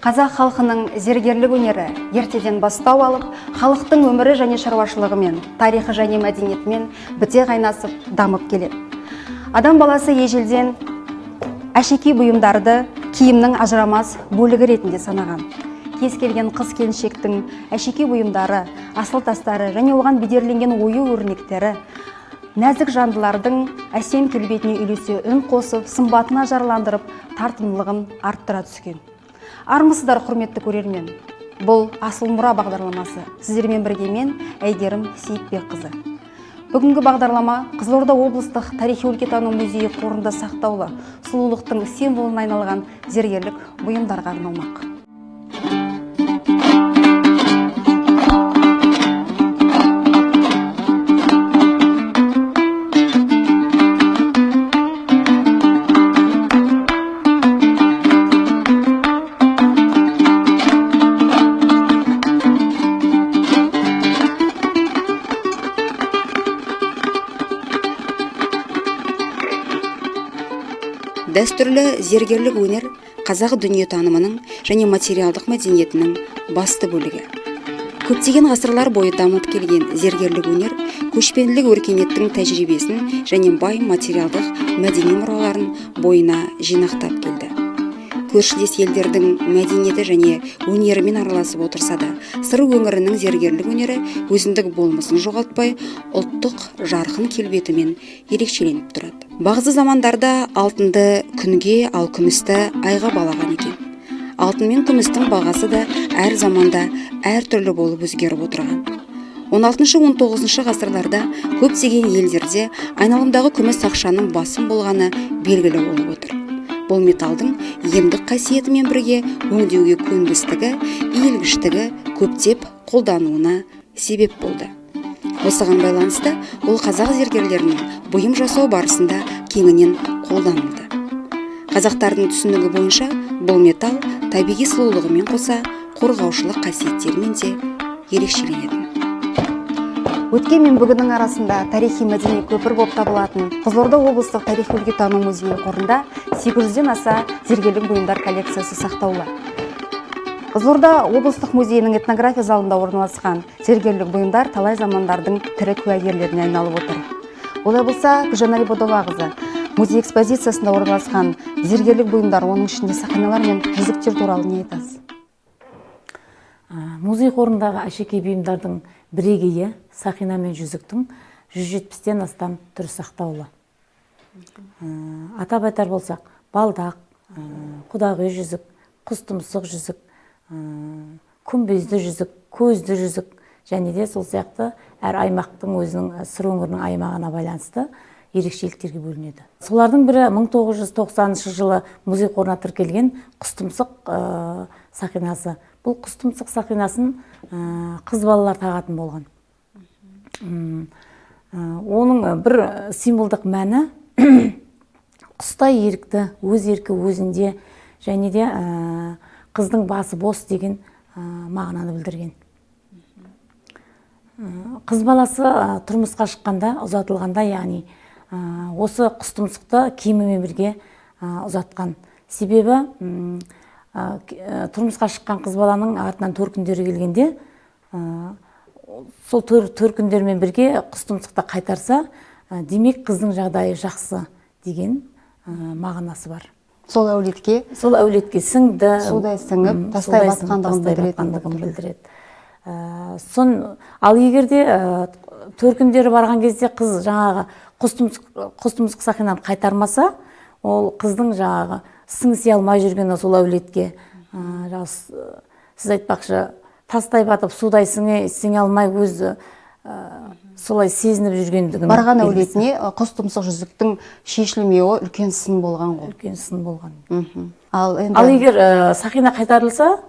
Қазақ халқының зергерлік өнері ертеден бастау алып, халықтың өмірі және шаруашылығымен, тарихы және мәдениетімен біте қайнасып, дамып келеді. Адам баласы ежелден әшекей бұйымдарды киімнің ажырамас бөлігі ретінде санаған. Кез келген қыз-келіншектің әшекей бұйымдары, асыл тастары және оған бедерленген ою-өрнектері нәзік жандылардың әсем келбетіне үйлесе үн қосып, сымбатына жарландырып, тартымдылығын арттыра түскен. Армысыздар, құрметті көрермен. Бұл Асыл мұра бағдарламасы. Сіздермен бірге мен Әйгерім Сейітбекқызы. Бүгінгі бағдарлама Қызылорда облыстық тарихи-өлкетану музейі қорында сақтаулы сұлулықтың символына айналған зергерлік бұйымдарға арналмақ. Дәстүрлі зергерлік өнер қазақ дүниетанымының және материалдық мәдениетінің басты бөлігі. Көптеген ғасырлар бойы дамып келген зергерлік өнер көшпенділік өркениеттің тәжірибесін және бай материалдық мәдени мұраларын бойына жинақтап келді. Көршілес елдердің мәдениеті және өнерімен араласып отырса да, Сыр өңірінің зергерлік өнері өзіндік болмысын жоғалтпай, ұлттық жарқын келбетімен ерекшеленіп тұрады. Бағзы замандарда алтынды күнге, ал күмісті айға балаған екен. Алтын мен күмістің бағасы да әр заманда әр түрлі болып өзгеріп отырған. 16-19 ғасырларда көптеген елдерде айналымдағы күміс ақшаның басым болғаны белгілі болып отыр. Бұл металдың емдік қасиетімен бірге өңдеуге көнбістігі, иілгіштігі көптеп қолдануына себеп болды. Осыған байланысты ол қазақ зергерлерінің бұйым жасау барысында кеңінен қолданылды. Қазақтардың түсінігі бойынша бұл металл табиғи сұлулығымен қоса қорғаушылық қасиеттерімен де ерекшеленеді. Өткен мен бүгіннің арасында тарихи-мәдени көпір болып табылатын Қызылорда облыстық тарихи-өлкетану музейі қорында 800-ден аса зергерлік бұйымдар коллекциясы сақтаулы. Қызылорда облыстық музейінің этнография залында орналасқан зергерлік бұйымдар талай замандардың тірі куәгерлеріне айналып отыр. Олай болса, Гүлжан Бодолақызы, музей экспозициясында орналасқан зергерлік бұйымдар, оның ішінде сақиналар мен жүзіктер туралы не айтасыз? Музей қорындағы әшекей бұйымдардың бірегейі сақина мен жүзіктің 170-тен астам түрі сақтаулы. Атап айтар болсақ, балдақ, құдағи жүзік, құс тұмсық жүзік, күмбезді жүзік, көзді жүзік және де сол сияқты әр аймақтың өзінің Сыр өңірінің аймағына байланысты ерекшеліктерге бөлінеді. Солардың бірі 1990 жылы музей қорына тіркелген құстұмсық сақинасы. Бұл құстұмсық сақинасын қыз балалар тағатын болған. Оның бір символдық мәні құстай ерікті, өз еркі өзінде және де қыздың басы бос деген мағынаны білдірген. Қыз баласы тұрмысқа шыққанда, ұзатылғанда, яғни осы құстұмсықты киімімен бірге ұзатқан. Себебі тұрмысқа шыққан қыз баланың артынан төркіндері келгенде, сол төркіндермен бірге құстұмсықты қайтарса, демек қыздың жағдайы жақсы деген мағынасы бар. Сол әулетке сіңді, судай сіңіп, тастай батқандығын білдіреді. Ал егерде төркіндері барған кезде қыз жаңағы құстұмсық сақинаны қайтармаса, ол қыздың жаңағы сіңісе алмай жүрген сол әулетке, сіз айтпақшы, тастай батып, судай сіңе алмай өзі солай сезініп жүргендігін. Барған әулетіне құстұмсық жүзіктің шешілмеуі үлкен сын болған ғой. Үлкен сын болған. Ал егер сақина қайтарылса,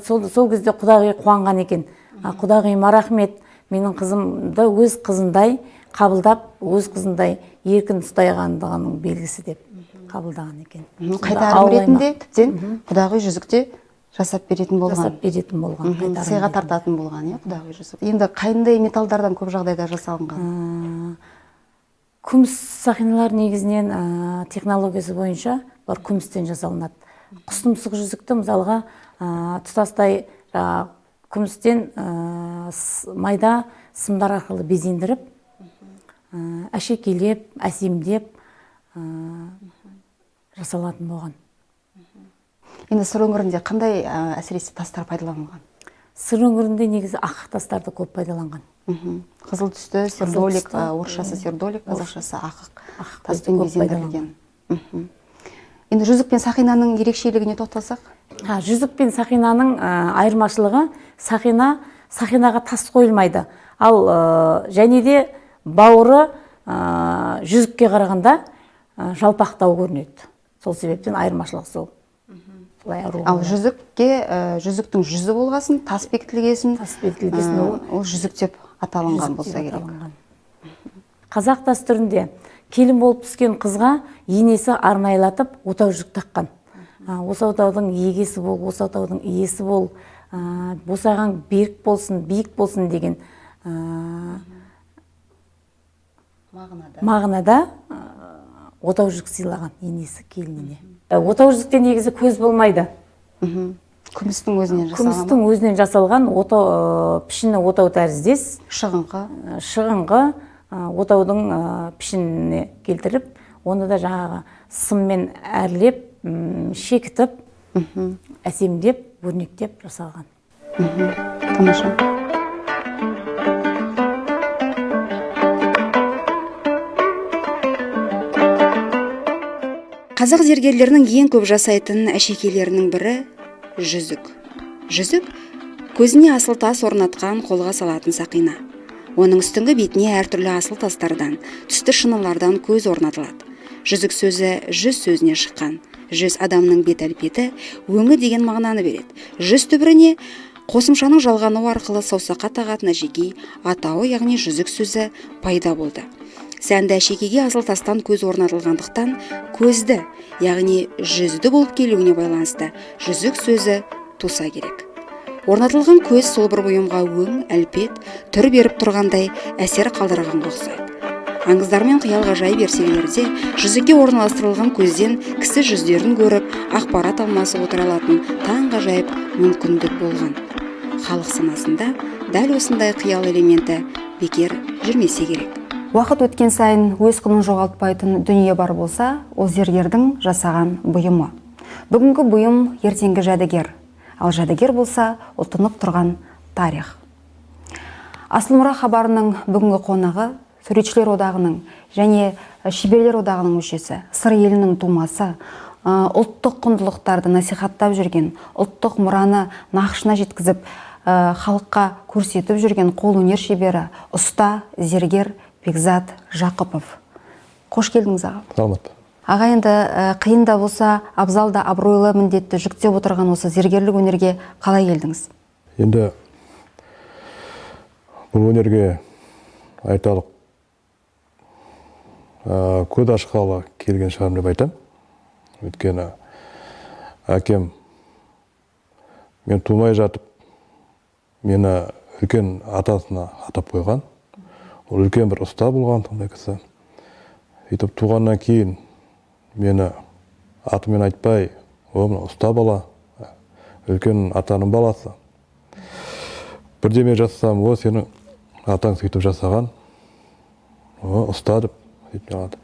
сол кезде құдағи қуанған екен. Құдағиыма рахмет, менің қызымды өз қызындай қабылдап, өз қызындай еркін ұстайғандығының белгісі деп қабылдаған екен. Қайтарым ретінде тіптен құдағи жүзікте жасап беретін болған. Сыйға тартатын болған, құдағи жүзік. Енді қайындай металдардан көп жағдайда жасалынған? Күміс сақиналар негізінен технологиясы бойынша бар күмістен жасалынады. Құстұмсық жүзікті мысалға тұтастай күмістен майда сымдар арқылы безендіріп, әшекейлеп, әсемдеп жасалатын болған. Енді сыр өңірінде қандай әсіресе тастар пайдаланылған? Сыр өңірінде негізі ақық тастарды көп пайдаланған. Қызыл түсті сердолик, орысшасы сердолик, қазақшасы ақық таспен безендірілген. Енді жүзік пен сақинаның ерекшелігіне тоқталсақ? Жүзік пен сақинаның айырмашылығы, сақинаға тас қойылмайды. Ал және де бауыры жүзікке қарағанда жалпақтау көрінеді. Сол себептен айырмашылық сол. Ал жүзіктің жүзі болғасын, тас бекітілгесін, ол жүзік деп аталынған болса керек. Қазақ дәстүрінде келін болып түскен қызға енесі арнайлатып отау жүзік таққан. Осы отаудың егесі бол, осы отаудың иесі бол, босаған берік болсын, биік болсын деген мағынада отау жүзік сыйлаған енесі келініне. Отау жүзікте негізі көз болмайды. Күмістің өзінен жасалған. Күмістің өзінен жасалған пішіні отау тәріздес. Шығыңғы отаудың пішініне келтіріп, оны да жаңағы сыммен әрлеп, шекітіп, әсемдеп, өрнектеп жасалған. Тамаша. Қазақ зергерлерінің ең көп жасайтын әшекейлерінің бірі жүзік. Жүзік көзіне асыл тас орнатқан қолға салатын сақина. Оның үстіңгі бетіне әртүрлі асыл тастардан, түсті шынылардан көз орнатылады. Жүзік сөзі жүз сөзіне шыққан. Жүз адамның бет әлпеті, өңі деген мағынаны береді. Жүз түбіріне қосымшаның жалғануы арқылы саусаққа тағатын әшекей атауы, яғни жүзік сөзі пайда болды. Сәнді әшекейге асыл тастан көз орнатылғандықтан көзді, яғни жүзді болып келуіне байланысты жүзік сөзі туса керек. Орнатылған көз сол бір бұйымға өң, әлпет, түр беріп тұрғандай әсер қалдырғанға ұқсайды. Аңыздар мен қиял ғажайып ертегілерде жүзікке орналастырылған көзден кісі жүздерін көріп, ақпарат алмасып отыра алатын таң ғажайып мүмкіндік болған. Халық санасында дәл осындай қиял элементі бекер жүрмесе керек. Уақыт өткен сайын өз құнын жоғалтпайтын дүние бар болса, ол зергердің жасаған бұйымы. Бүгінгі бұйым ертеңгі жәдігер, ал жәдігер болса, ол тұнып тұрған тарих. Асыл мұра хабарының бүгінгі қонағы Суретшілер одағының және Шеберлер одағының мүшесі, Сыр елінің тумасы, ұлттық құндылықтарды насихаттап жүрген, ұлттық мұраны нақышына жеткізіп, халыққа көрсетіп жүрген қолөнер шебері, ұста, зергер Бекзат Жақыпов. Қош келдіңіз аға. Саламат. Аға, енді қиын да болса, абзал да абыройлы міндетті жүктеп отырған осы зергерлік өнерге қалай келдіңіз? Енді бұл өнерге айталық көз ашқалы келген шығармын деп айтам. Өйткені әкем мен тумай жатып, мені үлкен атасына атап қойған. Ол үлкен бір ұста болған сондай кісі. Сөйтіп туғаннан кейін мені атымен айтпай, мына ұста бала, үлкен атаның баласы. Бірдеме жасасам, сенің атаң сөйтіп жасаған, ұста деп сөйтіп алады.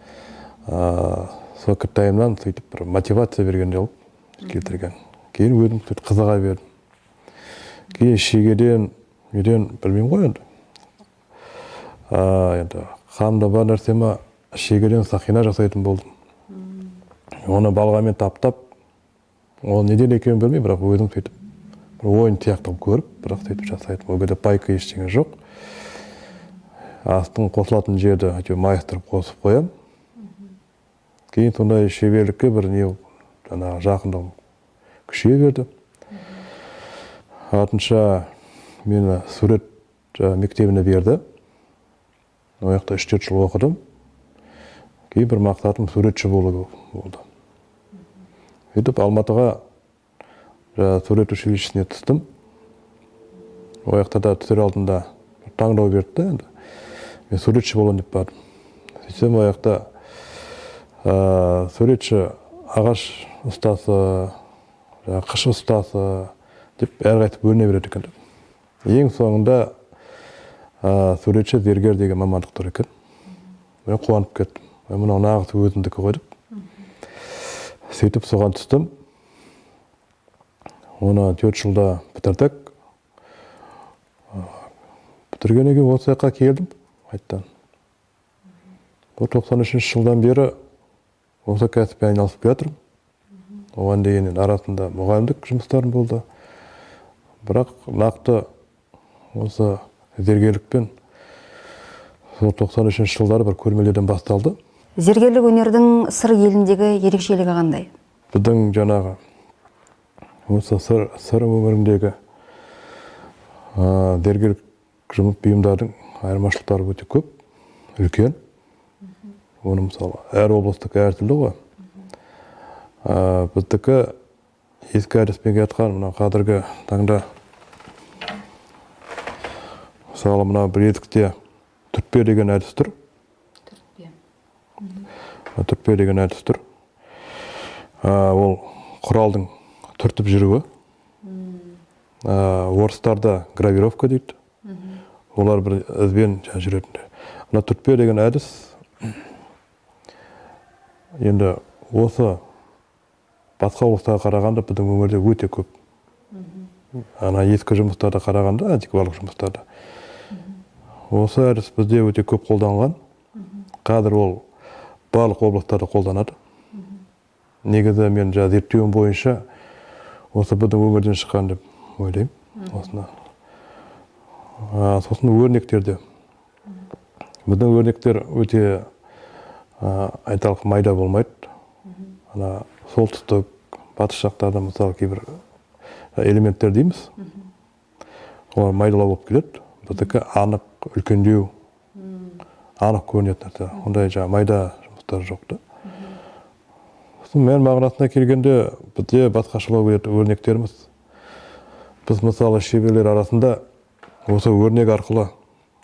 Сол кіртайымнан сөйтіп бір мотивация берген жоқ келтірген. Кейін өзім сөйтіп қызыға бердім. Кейін шегеден, білмеймін ғой енді. Енді қамда бар нәрсеме шегеден сақина жасайтын болдым. Оны балғамен таптап, ол неден екенін білмей, бірақ өзім сөйтіп бір ойын сияқты көріп, бірақ сөйтіп жасайтын. Ол кезде пайка ештеңе жоқ. Астың қосылатын жерді майыстырып қосып қоям. Кейін сондай шеберлікке бір не жақындығым күшейе берді. Артынша мені сурет мектебіне берді. Ол жақта 3-4 жыл оқыдым. Кейін бір мақсатым суретші болу болды. Сөйтіп Алматыға сурет училищесіне түстім. Ол жақта да түсер алдында таңдау берді. Мен суретші боламын деп бардым. сөйтсем аяқта суретші ағаш ұстасы, қыш ұстасы деп әрқайтып бөліне береді екен. Ең соңында суретші зергер деген мамандық тұр екен. Мен қуанып кеттім. Мынау нағыз өзімдікі ғой деп. Сөйтіп соған түстім. Оны 4 жылда бітірдік. Бітіргеннен кейін осы жаққа келдім қайттан. 93 жылдан бері осы кәсіппен айналысып жатырмын. Оған дейін арасында мұғалімдік жұмыстарым болды. Бірақ нақты осы зергерлікпен 93 жылдары бір көрмелерден басталды. Зергерлік өнердің сыр еліндегі ерекшелігі қандай? Біздің жаңағы осы сыр өңіріндегі зергерлік жұмыс бұйымдардың айырмашылықтары өте көп, үлкен. Оны мысалы әр облыстық әртүрлі ғой. Біздікі ескі әдіспен келатқан мына қазіргі таңда мысалы мына білезікте түртпе деген әдіс тұр. Түртпе деген әдіс тұр. Ол құралдың түртіп жүруі. Орыстарда гравировка дейді. Олар бір ізбен жүреді. Мына түртпе деген әдіс енді осы басқа облыстарға қарағанда біздің өңірде өте көп. Ана ескі жұмыстарда қарағанда, антикварлық жұмыстарда. Осы әдіс бізде өте көп қолданылған. Қазір ол барлық облыстарда қолданады. Негізі мен зерттеуім бойынша осы біздің өңірден шыққан деп ойлаймын. Сосын өрнектерде. Біздің өрнектер өте айталық майда болмайды. Ана солтүстік, батыс жақтарда мысалы кейбір элементтер дейміз. Олар майдалау болып келеді. Біздікі анық, үлкендеу, анық көрінеді. Ондай майда жұмыстар жоқ та. Мән мағынасына келгенде бізде басқашалау өрнектеріміз. Біз мысалы шеберлер арасында осы өрнек арқылы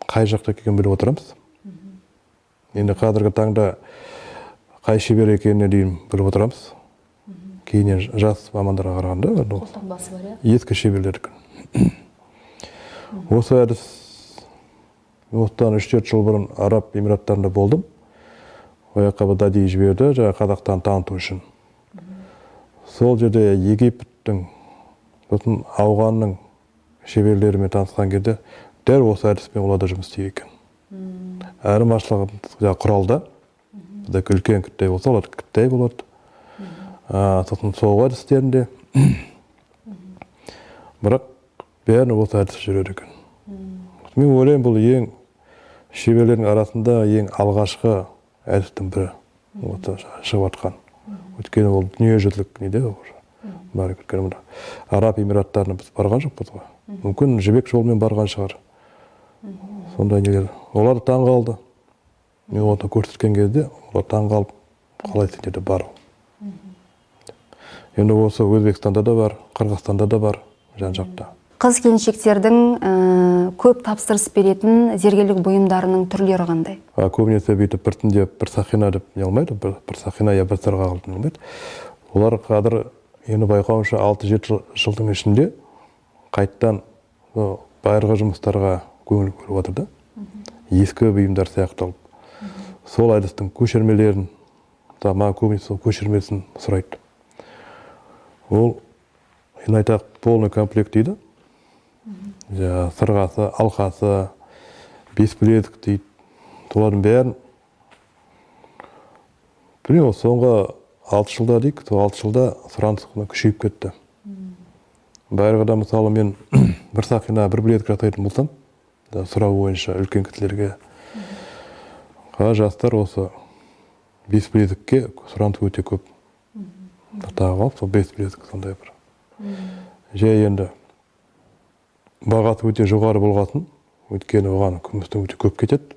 қай жақта екенін біліп отырамыз. Енді қазіргі таңда қай шебер екеніне дейін біліп отырамыз. Кейіннен жас мамандарға қарағанда ескі шеберлер екен. Осы әдіс осыдан 3-4 жыл бұрын Араб Эмираттарында болдым. Ояққа бадadi жіберді, Қазақстан таныту үшін. Сол жерде Египеттің, сосын Ауғанның шеберлерімен танысқан кезде дәл осы әдіспен оларда жұмыс істейді екен. Айырмашылығы құралда, бізде үлкен кіттай болса, олар кіттай болады. Сосын соғу әдістерінде. Бірақ бәрін осы әдіс жүреді екен. Мен ойлаймын, бұл ең шеберлердің арасында ең алғашқы әдістің бірі шығып атқан. Өйткені ол дүниежүзілік неде бар өйткені мұнда. Араб Эмираттарына біз барған жоқпыз ғой. Мүмкін жібек жолмен барған шығар. Сондай нелер. Олар таң қалды. Мен оны көрсеткен кезде олар таң қалып, қалай сен деді бару. Енді осы Өзбекстанда да бар, Қырғызстанда да бар, жан-жақта. Қыз келіншектердің көп тапсырыс беретін зергерлік бұйымдарының түрлері қандай? Көбінесе бүйтіп біртіндеп бір сақина деп не алмайды, бір сақина я бір сырға қалып не алмайды. Олар қазір енді байқауымша 6-7 жылдың ішінде қайттан байырғы жұмыстарға көңіл бөліп отыр да. Ескі бұйымдар сияқталып. Сол әдістің көшірмелерін, маған көбінесе сол көшірмесін сұрайды. Ол енді айтақ полный комплект дейді. Сырғасы, алқасы, бес білезік дейді. Солардың бәрін білмеймін, соңғы 6 жылда дейік, сол 6 жылда сұраныс күшейіп кетті. Байырғыда мысалы мен бір сақина, бір білезік жасайтын болсам, сұрау бойынша үлкен кісілерге, жастар осы бес білезікке сұраныс өте көп. Тағы қалып, сол бес білезік сондай бір. Жай енді бағасы өте жоғары болғасын, өйткені оған күмістің өте көп кетеді.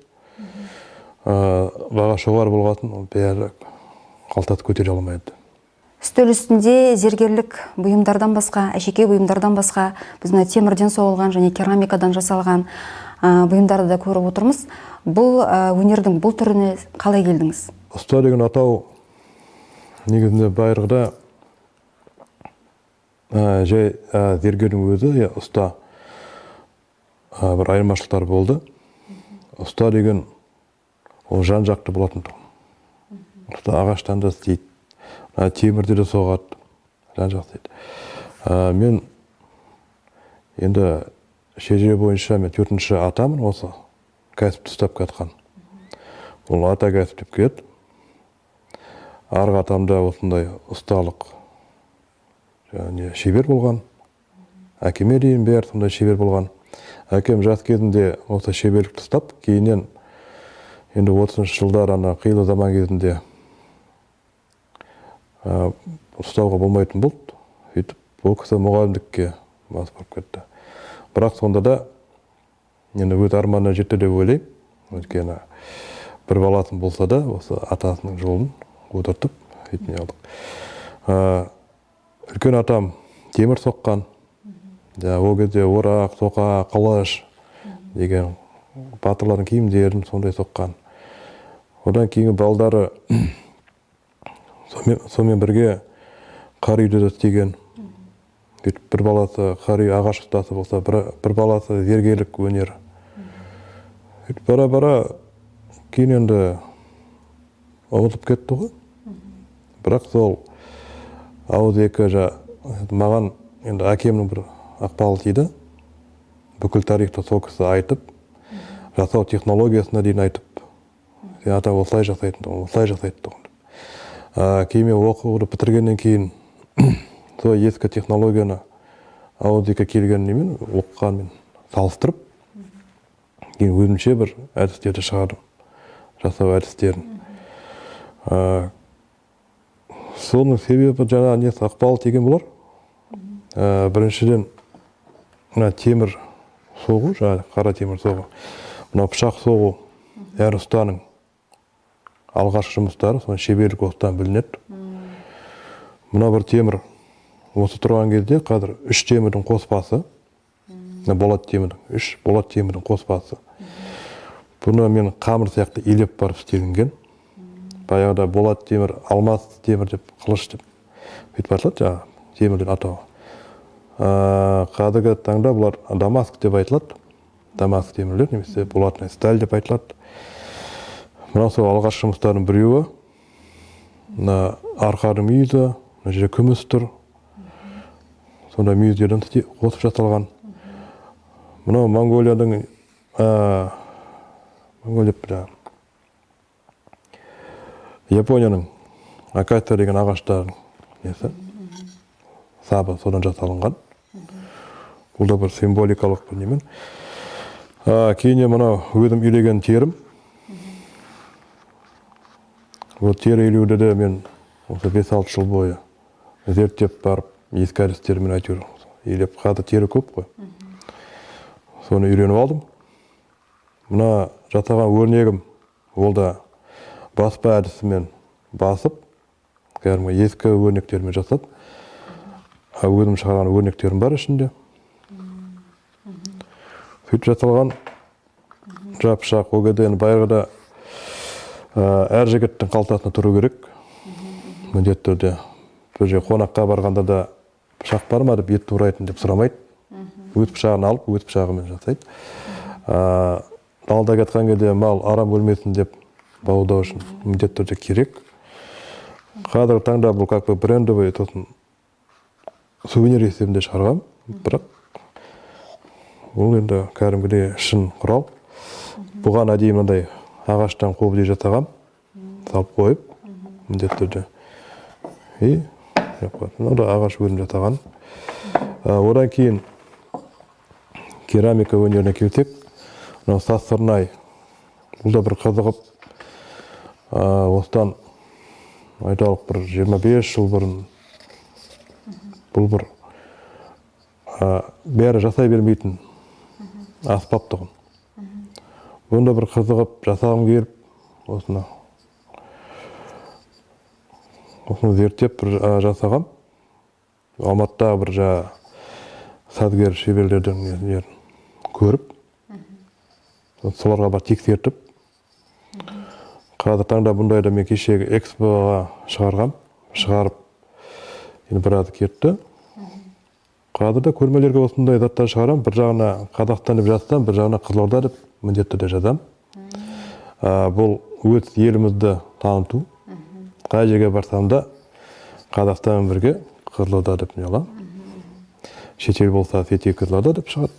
Баға жоғары болғасын, бәрі қалтасы көтере алмайды. Үстел үстінде зергерлік бұйымдардан басқа, әшекей бұйымдардан басқа, біз темірден соғылған және керамикадан жасалған бұйымдарды да көріп отырмыз. Бұл өнердің бұл түріне қалай келдіңіз? Ұста деген атау негізінде байырғыда жай зергердің өзі ұста бір айырмашылықтар болды. Ұста деген ол жан жақты болатын тұғын. Ұста ағаштан да істейді, темірде де соғады, жан жақты дейді. Мен енді шежіре бойынша мен 4-ші атамын осы кәсіпті ұстап кетқан. Ол ата кәсіп деп келеді. Арғы атамда осындай ұсталық шебер болған. Әкеме дейін бәрі сондай шебер болған. Әкем жас кезінде осы шеберлікті ұстап, кейіннен енді 30-шы жылдар қилы заман кезінде ұстауға болмайтын болды. Сөйтіп, бұл кісі мұғалімдікке бас болып кетті. Бірақ сонда да енді өз арманына жетті деп ойлаймын. Өйткені бір баласын болса да, осы атасының жолын отыртып, етіне алдық. Үлкен атам темір соққан. Ол кезде орақ, соқа, қылыш деген батырлардың киімдерін сондай соққан. Одан кейінгі балдары сонымен бірге қар үйде істеген. Бір баласы қар үй ағаш ұстасы болса, бір баласы зергерлік өнер. Бара-бара кейін енді ауылып кетті ғой. Бірақ сол ауыз екі маған енді әкемнің бір ықпалы тиді. Бүкіл тарихты сол кісі айтып, жасау технологиясына дейін айтып, ата осылай жасайтын, осылай жасайтын. Кейін оқуды бітіргеннен кейін сол ескі технологияны ауыз екі келгеннен оқығанмен салыстырып, кейін өзімше бір әдістерді шығардым, жасау әдістерін. Соның себебі жаңа несі ықпалы тиген болар. Біріншіден темір соғу, қара темір соғу. Мына пышақ соғу әр ұстаның алғаш жұмыстары, соның шеберлік осыдан білінеді. Мына бір темір осы тұрған кезде қазір 3 темірдің қоспасы, болат темірдің, 3 болат темірдің қоспасы. Бұны мен қамыр сияқты илеп барып істелінген. Баяғыда болат темір, алмас темір деп, қылыш деп бүйтіп айтылады, темірден атауы. Қазіргі таңда бұлар дамаск деп айтылады. Дамаск темірлер, немесе болатный сталь деп айтылады. Мына сол алғаш жұмыстардың біреуі. Арқардың мүйізі, мына жерде күміс тұр. Сонда мүйіздерден қосып жасалған. Мына Монголияның Японияның акация деген ағаштардың несі, сабы содан жасалынған. Бұл да бір символикалық бір немен. Кейіннен мына өзім үйлеген терім. Бұл тері үйлеуді де мен 5-6 жыл бойы зерттеп барып, ескі әдістермен әйтеуір үйлеп, қазір тері көп қой. Соны үйреніп алдым. Мына жасаған өрнегім, ол да баспа әдісімен басып, ескі өрнектермен жасап, өзім шығарған өрнектерім бар ішінде. Сөйтіп жасалған пышақ, ол кезде байырғыда әр жігіттің қалтасына тұру керек. Міндетті түрде. Бір же қонаққа барғанда да пышақ бар ма деп, ет турайтын деп сұрамайды. Өз пышағын алып, өз пышағымен жасайды. Далда кеткен кезде мал арам өлмесін деп бауыздау үшін міндетті түрде керек. Қазіргі таңда бұл как бы брендовый сувенир есебінде шығарғам. Бірақ ол енді кәдімгідей шын құрал. Бұған әдейі мынандай ағаштан қобди жасағам, салып қойып, міндетті түрде. Мынау да ағаш өзім жасаған. Одан кейін керамика өнеріне келсек, мынау сасырнай. Бұл да бір қызығып, осыдан айталық бір 25 жыл бұрын бұл бір бәрі жасай бермейтін аспап тұғын. Бұнда бір қызығып жасағым келіп, осыны зерттеп жасағам. Алматыда бір сазгер шеберлердің көріп, соларға бар тексертіп, қазір таңда бұндайды мен кешегі экспоға шығарып, енді біразы кетті. Қазір да көрмелерге осындай заттар шығарам, бір жағына Қазақстан деп жазсам, бір жағына Қызылорда деп міндетті де жазам. Бұл өз елімізді таныту. Қай жерге барсам да Қазақстанмен бірге Қызылорда деп не аламын. Шетел болса Сетей Қызылорда деп шығады.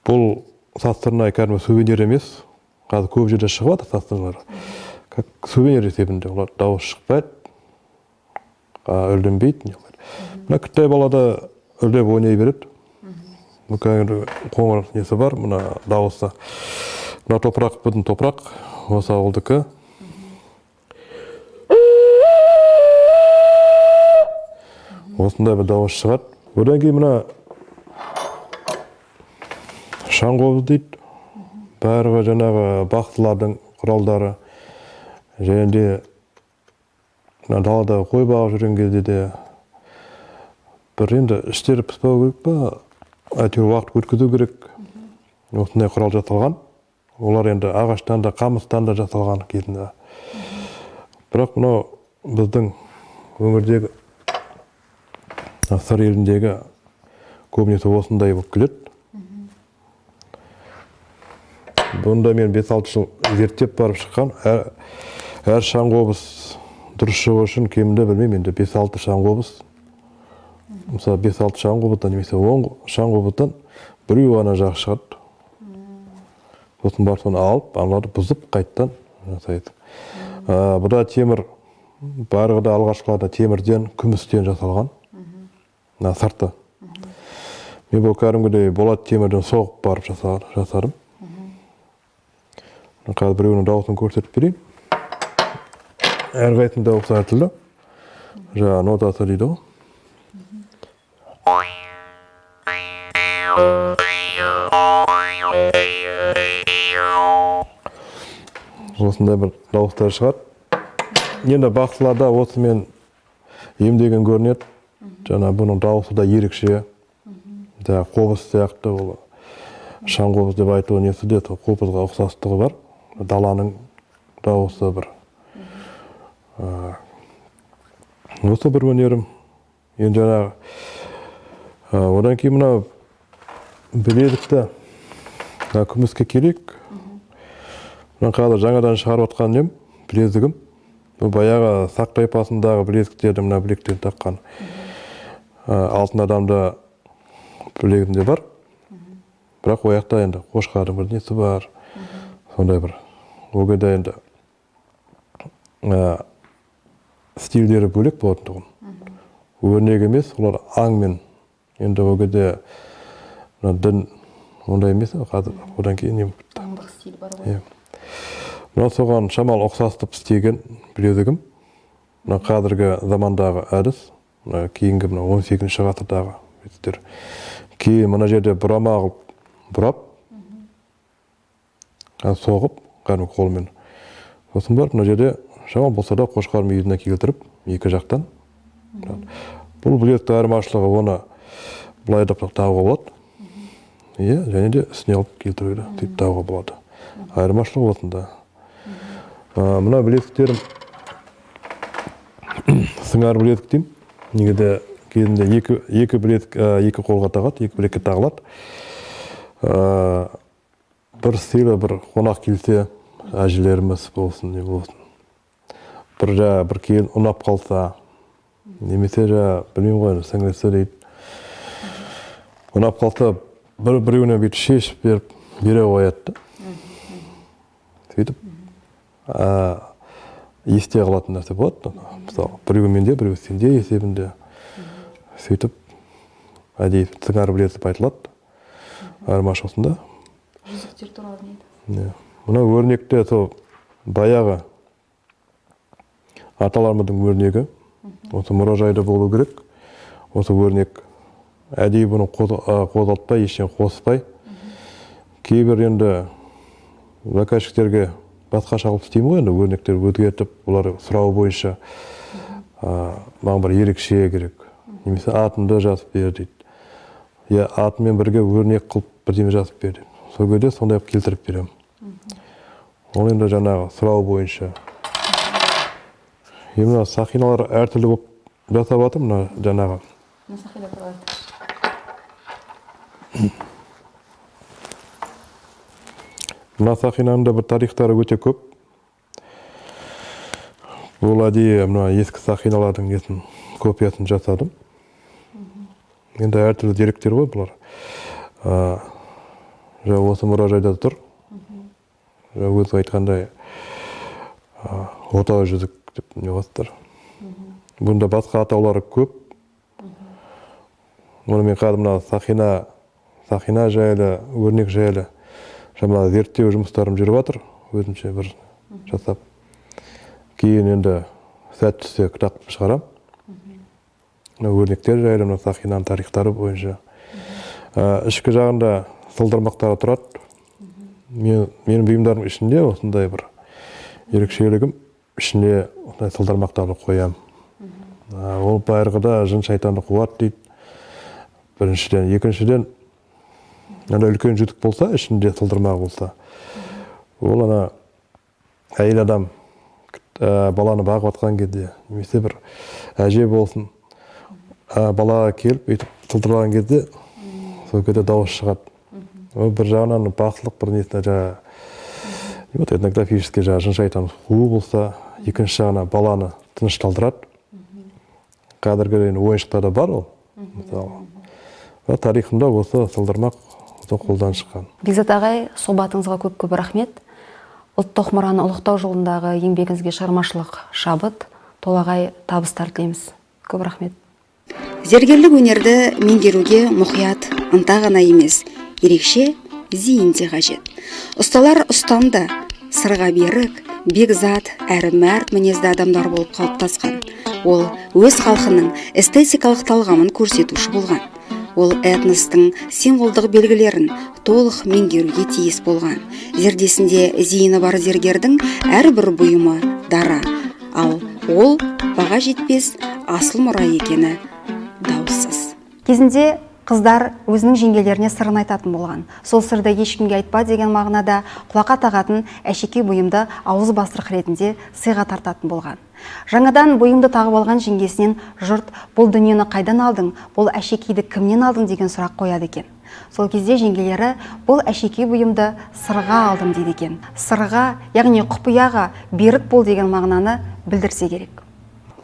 Бұл Сазтырнай кәдімгі сувенир емес. Қазір көп жерде шығып жатыр Сазтырнайлар. Сувенир есебінде олар дауыс шықпайды, үрленбейді. Мына кішкентай балада үрлеп ойнай береді. Қоңыр несі бар, мына дауысы. Мына топырақ бүтін топырақ, осы ауылдікі. Осындай бір дауыс шығады. Одан кейін мына шаңқобыз дейді. Бәрігі жаңағы бақсылардың құралдары. Және де далада қой бағып жүрген кезде де бір енді іштері піспау керек па, әйтеуір уақыт өткізу керек. Осындай құрал жасалған. Олар енді ағаштан да, қамыстан да жасалған кезінде. Бірақ мынау біздің өңірдегі, Сыр еліндегі көбінесе осындай болып келеді. Бұнда мен 5-6 жыл зерттеп барып шыққан. Әр шаңқобыз дұрыс шығу үшін кемінде білмеймін, енді 5-6 шаңқобыз. Мысалы 5-6 шаңқобыздан немесе 10 шаңқобыздан біреу ғана жақсы шығады. Сосын барып соны алып, аналарды бұзып қайттан жасайды. Бұда темір, барлығы да алғашқыларда темірден, күмістен жасалған. Сырты. Мен бұл кәдімгідей болат темірден соғып барып жасадым. Қазір біреуінің дауысын көрсетіп берейін. Әрқайсының дауысы әртүрлі. Жаңа нотасы дейді ғой. Осындай бір дауыстар шығады. Енді бақсыларда осы мен емдеген көрінеді. Жаңа бұның дауысы да ерекше. Қобыз сияқты ол шаңқобыз деп айтуы несі де қобызға ұқсастығы бар. Даланың дауысы бір. Осы бір өнерім. Енді жаңағы одан кейін мына білезікті күміске керек. Қазір жаңадан шығарып отқан нем білезігім. Баяғы сақ тайпасындағы білезіктерді мына білектен таққан. Алтын адамда білегінде бар. Бірақ ояқта енді қошқардың бір несі бар. Сондай бір. Өгеде енді стильдері бөлек болатын тұғын. Өрнек емес, олар аңмен. Енді өгеде дін ондай емес, қазір одан кейін не бітті. Аңдық стиль бар ғой. Мына соған шамал ұқсастып істеген білезігім. Мына қазіргі замандағы әдіс, кейінгі 18-ші ғасырдағы беттер. Кейін мына жерде бұрама қылып, бұрап, соғып, қәдімгі қолмен. Сосын бар, мына жерде шамал болса да қошқар мүйізіне келтіріп, екі жақтан. Бұл білезікті айырмашылығы оны былай да тағуға болады. Және де үстіне алып келтіруді сөйтіп тағуға болады. Айырмашылығы осында. Мына білезіктерім сыңар білезік деймін. Негізі кезінде екі білезік екі қолға тағады, екі білекке тағылады. Бір сыйлы, бір қонақ келсе, әжелеріміз болсын, не болсын. Бір кейін ұнап қалса, немесе білмеймін ғой, сіңлісі дейді. Ұнап қалса, біреуіне бүйтіп шешіп беріп, бере қояды. Сөйтіп, есте қалатын нәрсе болады. Мысалы, біреу менде, біреу сенде есебінде. Сөйтіп, әдейі сыңар білезік айтылады. Айырмашылығында. Жүзіктер туралы нейді? Мына өрнекте баяғы аталарымыздың өрнегі. Осы мұражайда болу керек. Осы өрнек әдейі бұны қозғалтпай, ештеңе қоспай. Кейбір енді заказчиктерге басқаша қылып істеймін ғой, енді өрнектер өзгертіп, олар сұрауы бойынша маған бір ерекше керек. Немесе атымды жазып бер дейді. Атымен бірге өрнек қылып бірдеме жазып бер дейді. сол кезде сондай келтіріп беремін. Ол енді жаңағы сұрау бойынша. Мына сақиналар әртүрлі болып жасап жатыр, мына жаңағы. Мына сақинаның да бір тарихтары өте көп. Бұл әдейі мына ескі сақиналардың несін копиясын жасадым. Енді әртүрлі деректер ғой бұлар. Осы мұражайда тұр. Өзі айтқандай отау жүзік деп не бастыр. Бұнда басқа атаулары көп. Оны мен қадымна сақина жайлы, өрнек жайлы жаңа зерттеу жұмыстарым жүріп жатыр, өзімше бір жасап. Кейін енді сәт түссе кітап шығарам. Өрнектер жайлы, сақинаның тарихтары бойынша. Ішкі жағында сылдырмақтары тұрады. Менің бұйымдарым ішінде осындай бір ерекшелігім, ішіне осындай сылдырмақтарды қоям. Ол байырғыда жын шайтанды қуат дейді. Біріншіден, екіншіден, үлкен жүдік болса, ішінде сылдырмақ болса, ол әйел адам баланы бағып атқан кезде, немесе бір әже болсын, балаға келіп, өйтіп сылдырған кезде, сол кезде дауыс шығады. Ол бір жағынан бақсылық бір несіне этнографический жын шайтан қуу болса, екінші жағынан баланы тынышталдырады. Қазіргі ойыншықтарда бар ол. Тарихында осы сылдырмақ қолдан шыққан. Бекзат ағай, сұхбатыңызға көп рахмет. Ұлттық мұраны ұлықтау жолындағы еңбегіңізге шығармашылық шабыт, толағай табыстар тілейміз. Көп рахмет. Зергерлік өнерді меңгеруге мұқият ынта ғана емес, ерекше зейін де қажет. Ұсталар ұстамды, сырға берік, бекзат әрі мәрт мінезді адамдар болып қалыптасқан. Ол өз халқының эстетикалық талғамын көрсетуші болған. Ол этностың символдық белгілерін толық меңгеруге тиіс болған. Зердесінде зейіні бар зергердің әрбір бұйымы дара, ал ол баға жетпес асыл мұра екені даусыз. Кезінде қыздар өзінің жеңгелеріне сырын айтатын болған. Сол сырды ешкімге айтпа деген мағынада құлаққа тағатын әшекей бұйымды ауыз бастырық ретінде сыйға тартатын болған. Жаңадан бұйымды тағып алған жеңгесінен жұрт бұл дүниені қайдан алдың, бұл әшекейді кімнен алдың деген сұрақ қояды екен. Сол кезде жеңгелері бұл әшекей бұйымды сырға алдым дейді екен. Сырға, яғни құпияға берік бол деген мағынаны білдірсе керек.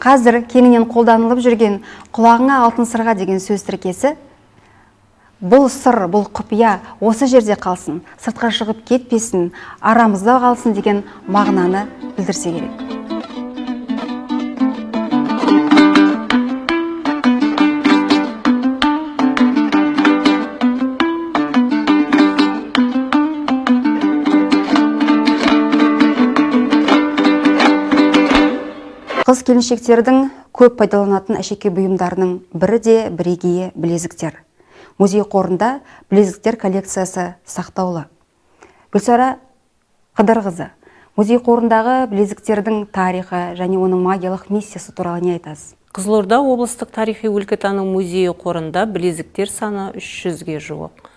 Қазір кеңінен қолданылып жүрген құлағыңа алтын сырға деген сөз тіркесі бұл сыр, бұл құпия осы жерде қалсын, сыртқа шығып кетпесін, арамызда қалсын деген мағынаны білдірсе керек. Қыз келіншектердің көп пайдаланатын әшекей бұйымдарының бірі де бірегейі білезіктер. Музей қорында білезіктер коллекциясы сақтаулы. Гүлсара Қыдырқызы, музей қорындағы білезіктердің тарихы және оның магиялық миссиясы туралы не айтасыз? Қызылорда облыстық тарихи өлкетану музейі қорында білезіктер саны 300-ге жуық.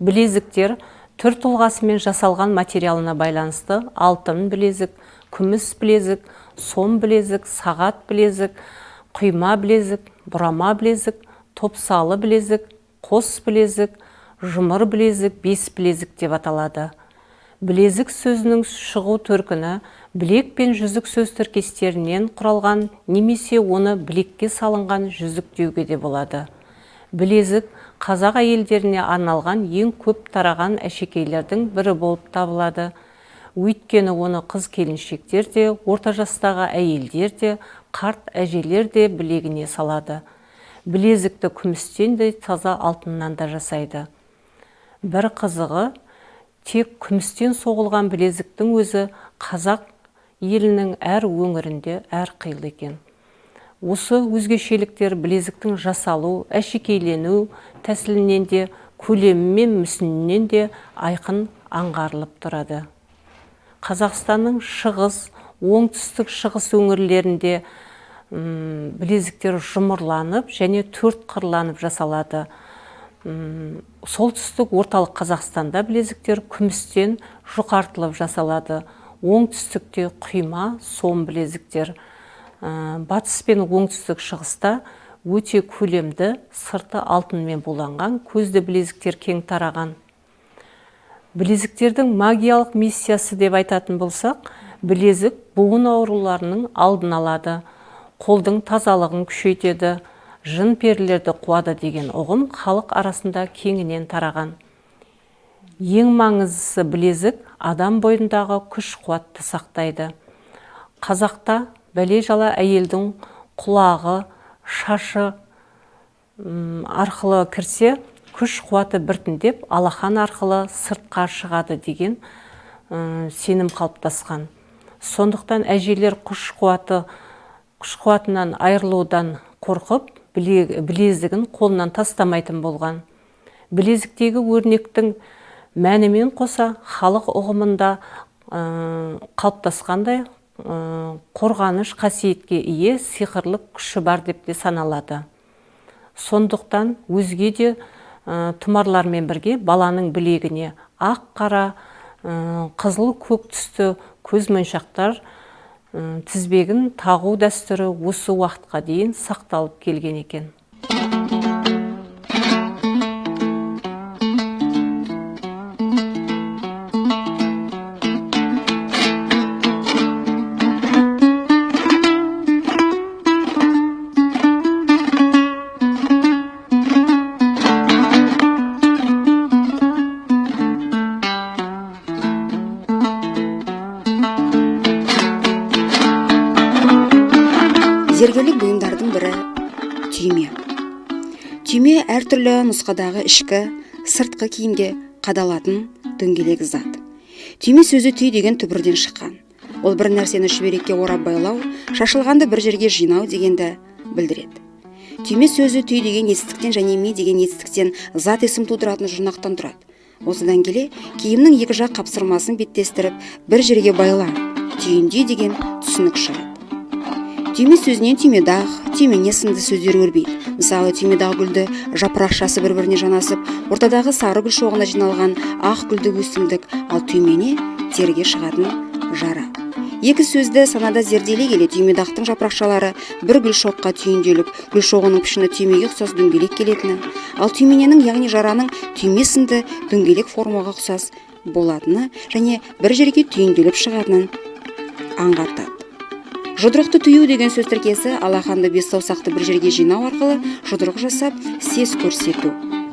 Білезіктер түр тұлғасымен жасалған материалына байланысты алтын білезік, күміс білезік, сом білезік, сағат білезік, құйма білезік, бұрама білезік, топсалы білезік, қос білезік, жұмыр білезік, бес білезік деп аталады. Білезік сөзінің шығу төркіні білек пен жүзік сөз тіркестерінен құралған немесе оны білекке салынған жүзік деуге де болады. Білезік қазақ әйелдеріне арналған ең көп тараған әшекейлердің бірі болып табылады. Өйткені оны қыз келіншектер де, орта жастағы әйелдер де, қарт әжелер де білегіне салады. Білезікті күмістен де таза алтыннан да жасайды. Бір қызығы, тек күмістен соғылған білезіктің өзі қазақ елінің әр өңірінде әр қилы екен. Осы өзгешеліктер білезіктің жасалу, әшекейлену тәсілінен де, көлемі мен мүсінінен де айқын аңғарылып тұрады. Қазақстанның шығыс, оңтүстік шығыс өңірлерінде білезіктер жұмырланып және төрт қырланып жасалады. солтүстік орталық Қазақстанда білезіктер күмістен жұқартылып жасалады. Оңтүстікте құйма, сом білезіктер. Батыс пен оңтүстік шығыста өте көлемді, сырты алтынмен буланған көзді білезіктер кең тараған. Білезіктердің магиялық миссиясы деп айтатын болсақ, білезік буын ауруларының алдын алады, қолдың тазалығын күшейтеді, жын перілерді қуады деген ұғым халық арасында кеңінен тараған. Ең маңыздысы білезік адам бойындағы күш қуатты сақтайды. Қазақта бәле-жала әйелдің құлағы, шашы арқылы кірсе, күш қуаты біртіндеп алақан арқылы сыртқа шығады деген сенім қалыптасқан. Сондықтан әжелер күш қуатынан айырылудан қорқып, білезігін қолынан тастамайтын болған. Білезіктегі өрнектің мәнімен қоса халық ұғымында қалыптасқандай қорғаныш қасиетке ие сиқырлық күші бар деп те саналады. Сондықтан өзге де тұмарлармен бірге баланың білегіне ақ, қара, қызыл, көк түсті көзмоншақтар тізбегін тағу дәстүрі осы уақытқа дейін сақталып келген екен. Зергерлік бұйымдардың бірі түйме. Түйме әртүрлі нұсқадағы ішкі, сыртқы киімге қадалатын дөңгелек зат. Түйме сөзі түй деген түбірден шыққан. Ол бір нәрсені шүберекке орап байлау, шашылғанды бір жерге жинау дегенді білдіреді. Түйме сөзі түй деген етістіктен және ми деген етістіктен зат есім тудыратын жұрнақтан тұрады. Осыдан келе, киімнің екі жақ қапсырмасын беттестіріп, бір жерге байла, түйінде деген түсінік шығады. Түйме сөзінен түймедақ, түймене сынды сөздер өрбейді. Мысалы, түймедақ гүлді жапырақшасы бір-біріне жанасып, ортадағы сары гүл шоғына жиналған ақ гүлді өсімдік, ал түймене терге шығатын жара. Екі сөзді санада зерделей келе, түймедақтың жапырақшалары бір гүл шоққа түйінделіп, гүл шоғының пішіні түймеге ұқсас дөңгелек келетіні, ал түймененің, яғни жараның түйме сынды дөңгелек формаға ұқсас болатыны және бір жерге түйінделіп шығатынын аңғартады. Жұдырықты түю деген сөз тіркесі алақанды бес саусақты бір жерге жинау арқылы жұдырық жасап, сес көрсету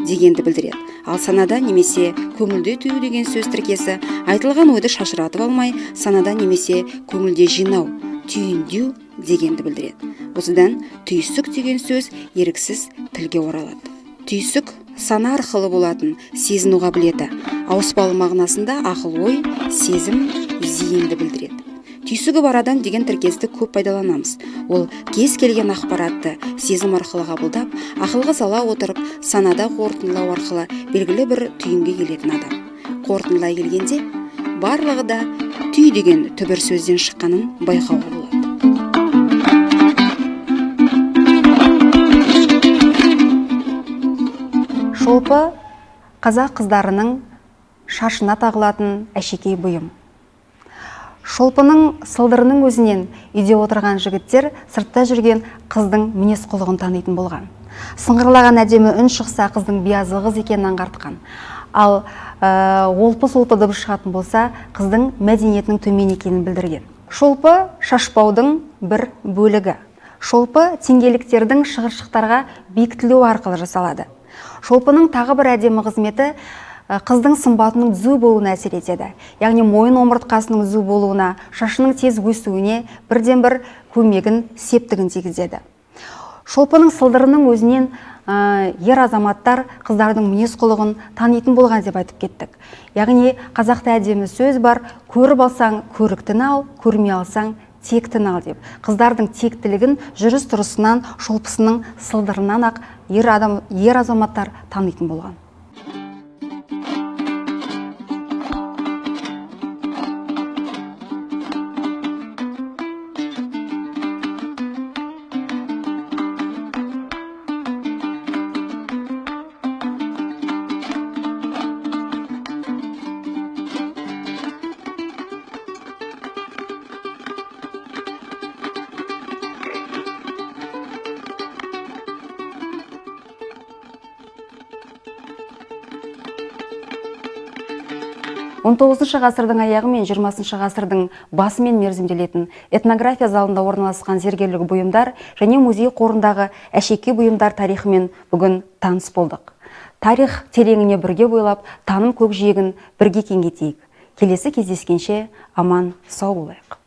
дегенді білдіреді. Ал санада немесе көңілде түю деген сөз тіркесі айтылған ойды шашыратып алмай, санада немесе көңілде жинау, түйіндеу дегенді білдіреді. Осыдан түйсік деген сөз еріксіз тілге оралады. Түйсік сана арқылы болатын сезіну қабілеті, ауыспалы мағынасында ақыл ой, сезім, зейінді білдіреді. Түйсігі бар адам деген тіркесті көп пайдаланамыз. Ол кез келген ақпаратты сезім арқылы қабылдап, ақылға сала отырып, санада қорытындылау арқылы белгілі бір түйінге келетін адам. Қорытындылай келгенде, барлығы да түй деген түбір сөзден шыққанын байқауға болады. Шолпы қазақ қыздарының шашына тағылатын әшекей бұйым. Шолпының сылдырының өзінен үйде отырған жігіттер сыртта жүрген қыздың мінез құлығын танитын болған. Сыңғырлаған әдемі үн шықса, қыздың биязы қыз екенін аңғартқан. Ал олпы-солпы дыбыс шығатын болса, қыздың мәдениетінің төмен екенін білдірген. Шолпы шашпаудың бір бөлігі. Шолпы теңгеліктердің шығыршықтарға бекітілуі арқылы жасалады. Шолпының тағы бір әдемі қызметі қыздың сымбатының түзу болуына әсер етеді. Яғни мойын омыртқасының түзу болуына, шашының тез өсуіне бірден бір көмегін, септігін тигізеді. Шолпының сылдырының өзінен ер азаматтар қыздардың мінез құлығын танитын болған деп айтып кеттік. Яғни қазақта әдемі сөз бар: көріп алсаң көріктіні ал, көрмей алсаң тектіні ал деп. Қыздардың тектілігін жүріс тұрысынан, шолпысының сылдырынан ақ ер азаматтар танитын болған. 19 ғасырдың аяғы мен 20 ғасырдың басымен мерзімделетін этнография залында орналасқан зергерлік бұйымдар және музей қорындағы әшекей бұйымдар тарихымен бүгін таныс болдық. Тарих тереңіне бірге бойлап, таным көкжиегін бірге кеңейтейік. Келесі кездескенше аман сау болайық.